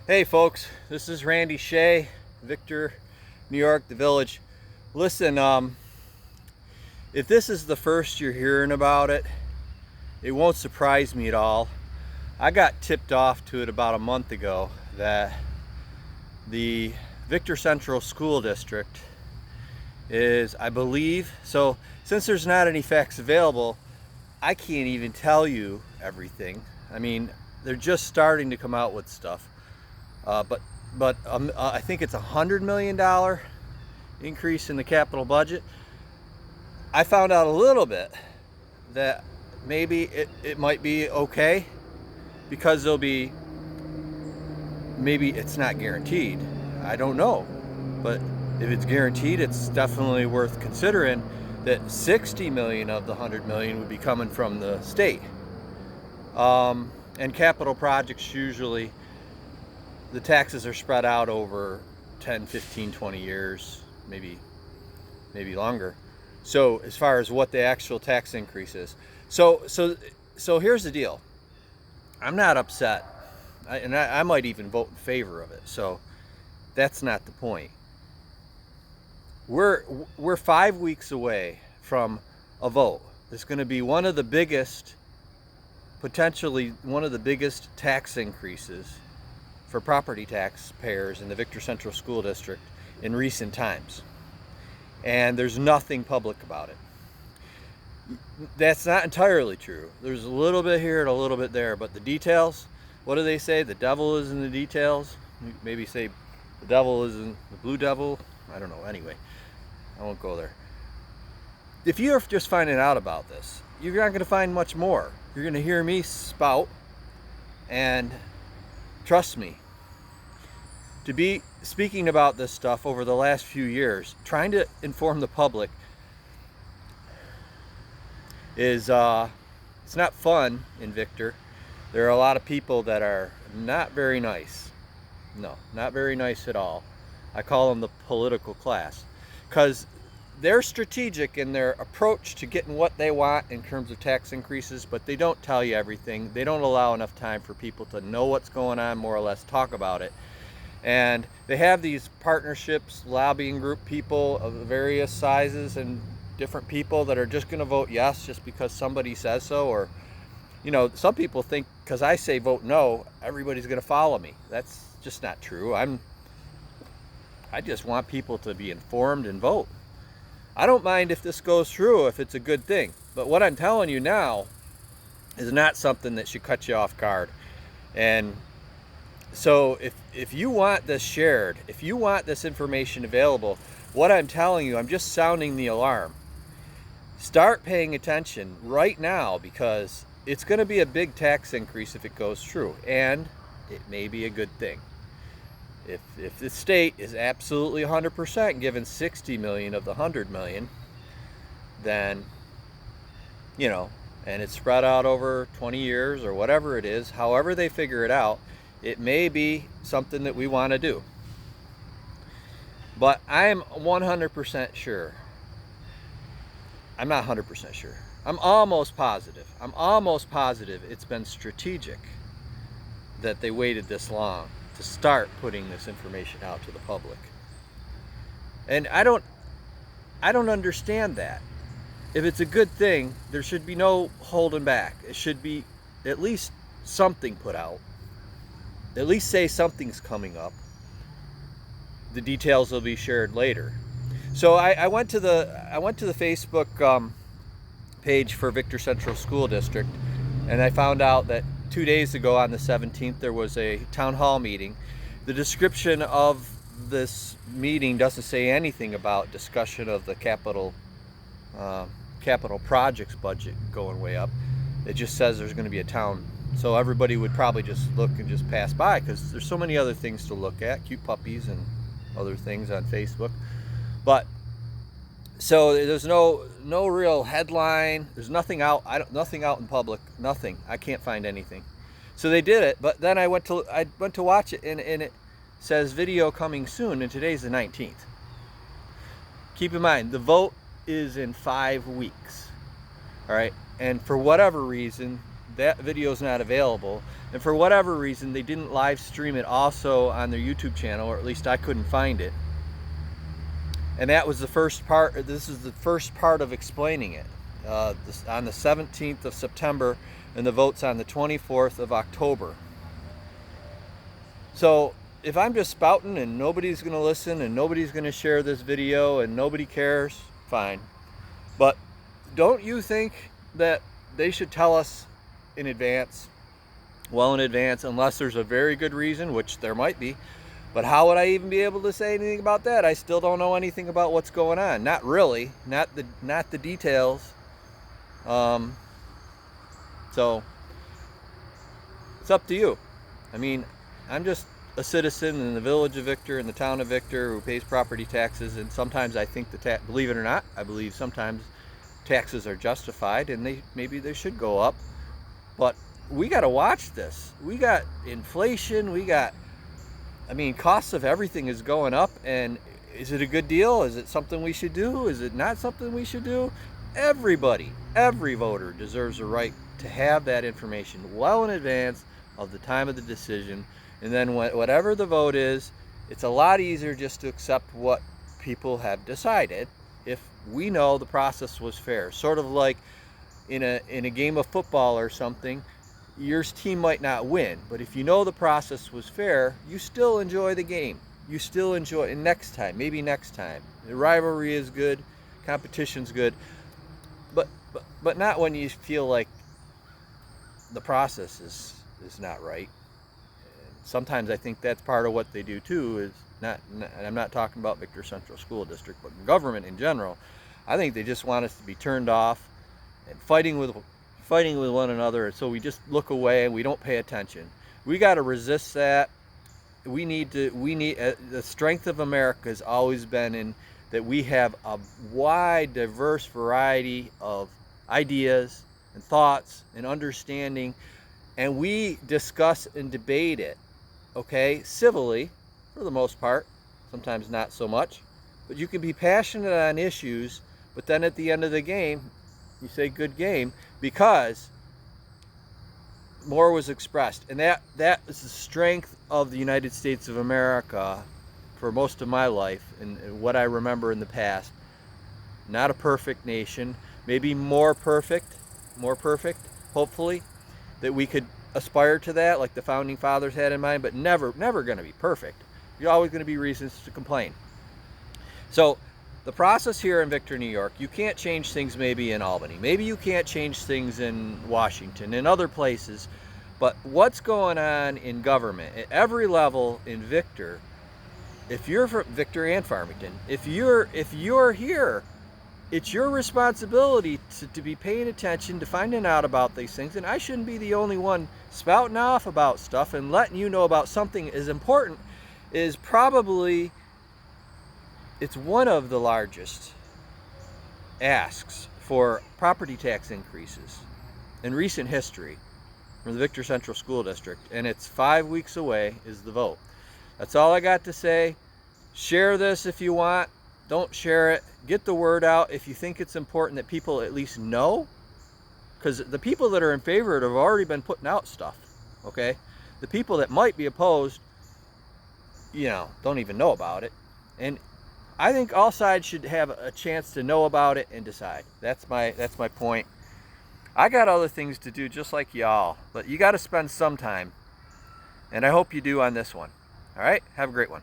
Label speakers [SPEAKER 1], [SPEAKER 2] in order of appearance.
[SPEAKER 1] Hey folks, this is Randy Shea, Victor, New York, the Village. Listen, if this is the first you're hearing about it, it won't surprise me at all. I got tipped off to it about a month ago that the Victor Central School District is, I believe, so since there's not any facts available, I can't even tell you everything. I mean, they're just starting to come out with stuff. But I think it's $100 million increase in the capital budget. I found out a little bit that maybe it might be okay because maybe it's not guaranteed. I don't know. But if it's guaranteed, it's definitely worth considering that 60 million of the 100 million would be coming from the state. And capital projects usually, the taxes are spread out over 10, 15, 20 years, maybe longer. So as far as what the actual tax increase is. So here's the deal. I'm not upset. I might even vote in favor of it. So that's not the point. We're 5 weeks away from a vote. It's going to be potentially one of the biggest tax increases for property taxpayers in the Victor Central School District in recent times. And there's nothing public about it. That's not entirely true. There's a little bit here and a little bit there, but the details, what do they say? The devil is in the details. Maybe say the devil is in the blue devil. I don't know. Anyway, I won't go there. If you're just finding out about this, you're not going to find much more. You're going to hear me spout, and trust me, to be speaking about this stuff over the last few years, trying to inform the public is it's not fun in Victor. There are a lot of people that are not very nice. No, not very nice at all. I call them the political class, because they're strategic in their approach to getting what they want in terms of tax increases, but they don't tell you everything. They don't allow enough time for people to know what's going on, more or less talk about it. And they have these partnerships, lobbying group people of various sizes and different people that are just going to vote yes just because somebody says so. Or, you know, some people think because I say vote no, everybody's going to follow me. That's just not true. I just want people to be informed and vote. I don't mind if this goes through, if it's a good thing. But what I'm telling you now is not something that should cut you off guard. And so if you want this shared, if you want this information available, what I'm telling you, I'm just sounding the alarm. Start paying attention right now, because it's going to be a big tax increase if it goes through. And it may be a good thing. If the state is absolutely 100% given 60 million of the 100 million, then, you know, and it's spread out over 20 years or whatever it is, however they figure it out, it may be something that we want to do. But I'm 100% sure. I'm not 100% sure. I'm almost positive. It's been strategic that they waited this long to start putting this information out to the public. And I don't understand that. If it's a good thing, there should be no holding back. It should be at least something put out. At least say something's coming up. The details will be shared later. So I went to the Facebook page for Victor Central School District, and I found out that 2 days ago on the 17th there was a town hall meeting. The description of this meeting doesn't say anything about discussion of the capital projects budget going way up. It just says there's going to be a town, so everybody would probably just look and just pass by, because there's so many other things to look at, cute puppies and other things on Facebook. But so there's no real headline. There's nothing out. Nothing out in public. Nothing. I can't find anything. So they did it, but then I went to watch it, and it says video coming soon, and today's the 19th. Keep in mind, the vote is in 5 weeks. All right, and for whatever reason, that video is not available. And for whatever reason, they didn't live stream it also on their YouTube channel, or at least I couldn't find it. And that was the first part. This is the first part of explaining it. On the 17th of September, and the vote's on the 24th of October. So if I'm just spouting and nobody's going to listen and nobody's going to share this video and nobody cares, fine. But don't you think that they should tell us in advance, well in advance, unless there's a very good reason, which there might be. But how would I even be able to say anything about that? I still don't know anything about what's going on. Not really, not the details. So it's up to you. I mean, I'm just a citizen in the village of Victor, in the town of Victor, who pays property taxes, and sometimes I think believe it or not, I believe sometimes taxes are justified and maybe they should go up. But we got to watch this. We got inflation, costs of everything is going up, and is it a good deal? Is it something we should do? Is it not something we should do? Everybody, every voter deserves a right to have that information well in advance of the time of the decision. And then whatever the vote is, it's a lot easier just to accept what people have decided if we know the process was fair. Sort of like in a game of football or something, your team might not win, but if you know the process was fair, you still enjoy the game. You still enjoy it. And next time, maybe next time, the rivalry is good, competition's good, but not when you feel like the process is not right. Sometimes I think that's part of what they do too, is and I'm not talking about Victor Central School District, but government in general. I think they just want us to be turned off and fighting with one another, and so we just look away and we don't pay attention. We got to resist that. We need the strength of America has always been in that we have a wide, diverse variety of ideas and thoughts and understanding, and we discuss and debate it, okay, civilly for the most part, sometimes not so much, but you can be passionate on issues, but then at the end of the game you say good game, because more was expressed. And that is the strength of the United States of America for most of my life and what I remember in the past. Not a perfect nation, maybe more perfect, hopefully, that we could aspire to that like the founding fathers had in mind, but never going to be perfect. You're always going to be reasons to complain. So the process here in Victor, New York, you can't change things maybe in Albany. Maybe you can't change things in Washington, in other places. But what's going on in government at every level in Victor, if you're from Victor and Farmington, if you're here, it's your responsibility to be paying attention, to finding out about these things. And I shouldn't be the only one spouting off about stuff and letting you know about something as important is probably, it's one of the largest asks for property tax increases in recent history from the Victor Central School District, and it's 5 weeks away is the vote. That's all I got to say. Share this if you want. Don't share it. Get the word out if you think it's important that people at least know, because the people that are in favor of it have already been putting out stuff, okay? The people that might be opposed, don't even know about it. And I think all sides should have a chance to know about it and decide. That's my point. I got other things to do just like y'all, but you got to spend some time. And I hope you do on this one. All right? Have a great one.